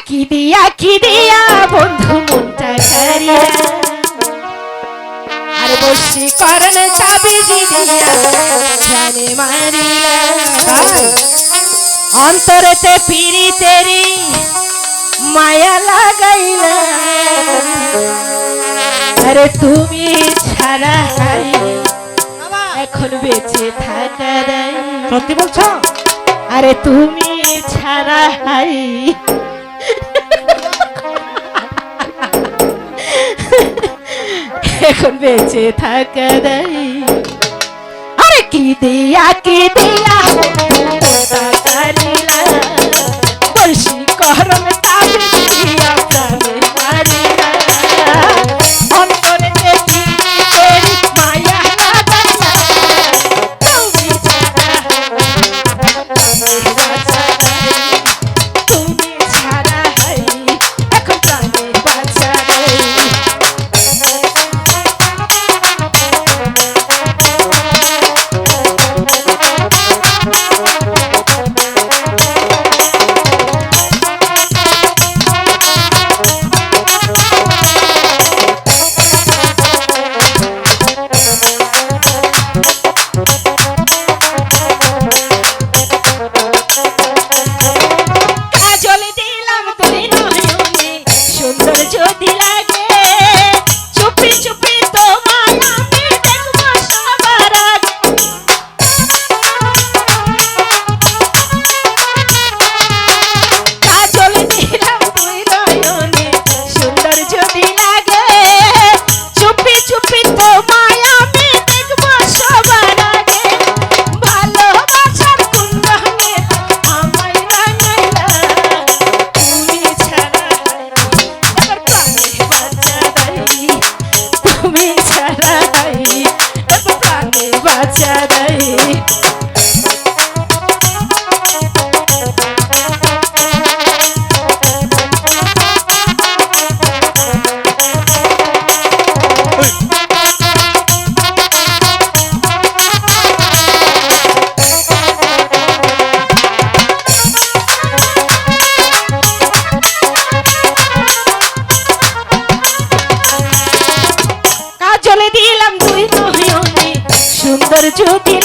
কি দিয়া বন্ধু মনটা কারিয়া আর বসি করন তাবিজি দিয়া জানে মারিলা অন্তরেতে পিরি তেরি মায়া লাগাইলা আরে তুমি ছাড়া এখন বেঁচে থাকা নাই। সত্যি বলছো? আরে তুমি ছাড়া এখন বেঁচে থাকা নাই। আরে কি দিয়া কারিলা বলছি করম তাবিজিয়া প্রাণে মারিলা অন্তরেতে পিরিতেরি মায়া লাগাইলা তুমি ছাড়া তুমি ছাড়া এখন প্রাণে বাঁচা নাই। যদি লাগে চুপি চুপি তোমায় আমি দেখবো সবার আগে কাজল দিলাম তুই নয়নে সুন্দর যদি লাগে চুপি চুপি তোমায় আমি দেখবো সবার আগে ভালোবাসার কুণ্ডনে আমায় রাঙাইলা তুমি ছাড়া তুমি ছাড়া প্রাণে বাঁচা নাই। চলে দিলাম তুই নয়নে সুন্দর যদি